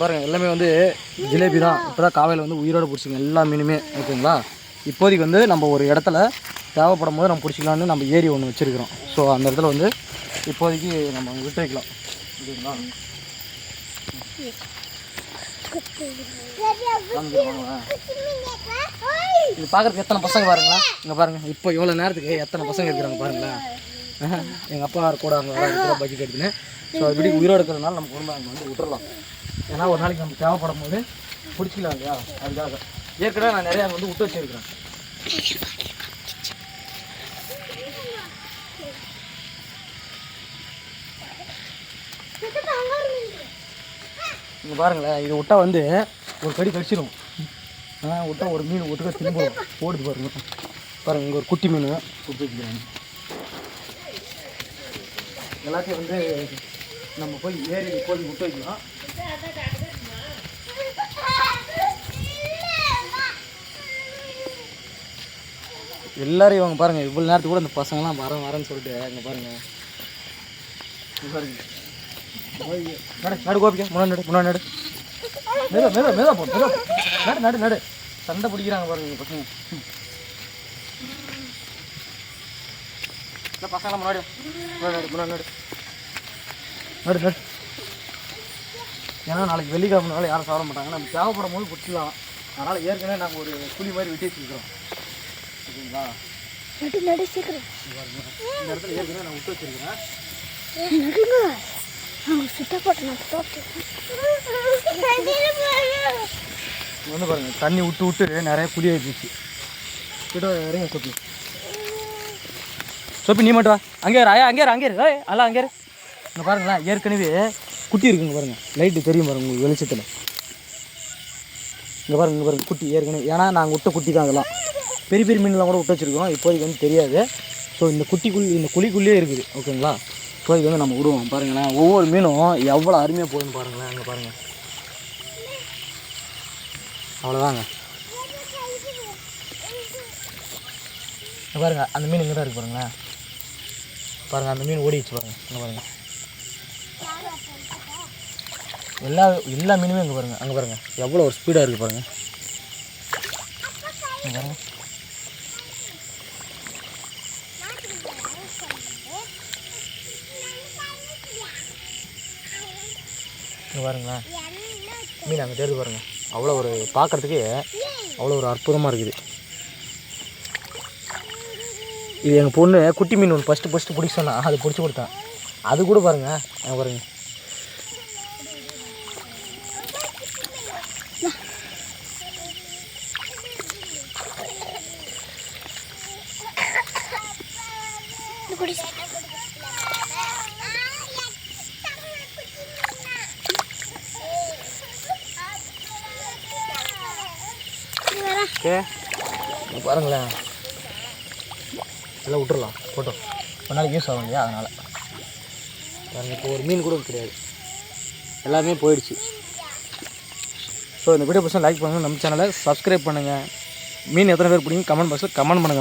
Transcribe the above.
பாருங்கள் எல்லாமே வந்து ஜிலேபி தான். இப்போ தான் காலையில் வந்து உயிரோடு பிடிச்சிங்க எல்லா மீனுமே. ஓகேங்களா? இப்போதைக்கு வந்து நம்ம ஒரு இடத்துல தேவைப்படும் போது நம்ம பிடிச்சிக்கலான்னு நம்ம ஏரி ஒன்று வச்சுருக்கிறோம். ஸோ அந்த இடத்துல வந்து இப்போதைக்கு நம்ம விட்டு வைக்கலாம். ஓகேங்களா? இது பார்க்குறதுக்கு எத்தனை பசங்க பாருங்களேன். இங்கே பாருங்கள் இப்போ இவ்வளோ நேரத்துக்கு எத்தனை பசங்க இருக்கிறாங்க பாருங்களேன். எங்கள் அப்பா கூட அவங்க கூட பக்கெட் எடுத்துன்னு. ஸோ அப்படி உயிரோடு இருக்கிறதுனால நம்ம குடும்பம் அங்கே வந்து விட்டுறலாம். ஏன்னா ஒரு நாளைக்கு நம்ம தேவைப்படும் போது பிடிச்சிக்கலாம் இல்லையா? அதுக்காக ஏற்கனவே நான் நிறையா வந்து விட்டு வச்சுருக்கிறேன். இங்கே பாருங்களேன், இது விட்டா வந்து ஒரு கடி கடிச்சிடும். விட்டா ஒரு மீன் விட்டுக்க திரும்ப போடுது பாருங்க. பாருங்கள் இங்கே ஒரு குட்டி மீன் விட்டு வச்சுக்கிறாங்க. எல்லாத்தையும் வந்து நம்ம போய் ஏறி போய் விட்டு வைக்கலாம். எல்லாரும் இவங்க பாருங்கள் இவ்வளோ நேரத்துக்கு கூட இந்த பசங்களாம் வரேன்னு சொல்லிட்டு இங்கே பாருங்கள். நடு கோபிக்க முன்னாடி நடு மேதா போ நடு சண்டை பிடிக்கிறாங்க பாருங்க பசங்க. இல்லை பசங்களாம் முன்னாடி நடு. ஏன்னா நாளைக்கு வெள்ளிக்கிழமைனால யாரும் சாப்பிட மாட்டாங்க. நம்ம தேவைப்படும் போது பிடிச்சிக்கலாம். அதனால் ஏற்கனவே நாங்கள் ஒரு குழி மாதிரி வெட்டி வச்சுருக்கிறோம். ஓகேங்களா? சீக்கிரம் இந்த இடத்துல ஏற்கனவே நான் விட்டு வச்சுருக்கிறேன். வந்து பாருங்க தண்ணி விட்டு நிறைய புளி ஆகிடுச்சு. கிட்ட இறங்க சொப்பி நீ மட்டும் வா. அங்கே அதெல்லாம் அங்கே இங்கே பாருங்களேன் ஏற்கனவே குட்டி இருக்குங்க பாருங்கள். லைட்டு தெரியும் பாருங்கள் உங்களுக்கு வெளிச்சத்தில். இங்கே பாருங்கள் குட்டி ஏற்கனவே. ஏன்னா நாங்கள் விட்ட குட்டி தான் அதெல்லாம். பெரிய மீன்லாம் கூட விட்டு வச்சுருக்கோம். இப்போதைக்கு வந்து தெரியாது. ஸோ இந்த குழிக்குள்ளேயே இருக்குது. ஓகேங்களா? இப்போதைக்கு வந்து நம்ம விடுவோம். பாருங்களேன் ஒவ்வொரு மீனும் எவ்வளோ அருமையாக போகுதுன்னு பாருங்களேன். அங்கே பாருங்கள் அவ்வளோதாங்க. பாருங்கள் அந்த மீன் இங்கே தான் இருக்குது பாருங்களேன். பாருங்கள் அந்த மீன் ஓடிச்சு பாருங்கள். இங்கே பாருங்கள் எல்லா மீனுமே இங்கே பாருங்கள். அங்கே பாருங்கள் எவ்வளோ ஒரு ஸ்பீடாக இருக்குது பாருங்கள். இங்கே பாருங்கள் பாருங்களேன் மீன் அங்கே தெரிஞ்சு பாருங்கள். அவ்வளோ ஒரு பார்க்குறதுக்கே அவ்வளோ ஒரு அற்புதமாக இருக்குது. இது எங்கள் பொண்ணு குட்டி மீன் ஒன்று ஃபஸ்ட்டு பிடிக்க சொன்னா அது பிடிச்சி கொடுத்தேன். அது கூட பாருங்கள் அங்கே பாருங்கள். ஓகே பாருங்களேன் எல்லாம் விட்டுறலாம் போட்டோம். ஒரு நாளைக்கு யூஸ் ஆகும் இல்லையா? அதனால் பாருங்கள் இப்போ ஒரு மீன் கூட கிடையாது. எல்லாமே போயிடுச்சு. ஸோ இந்த வீடியோ பசங்க லைக் பண்ணுங்கள். நம்ம சேனலை சப்ஸ்கிரைப் பண்ணுங்கள். மீன் எத்தனை பேர் பிடிக்கும் கமெண்ட் பாக்ஸில் கமெண்ட் பண்ணுங்கள்.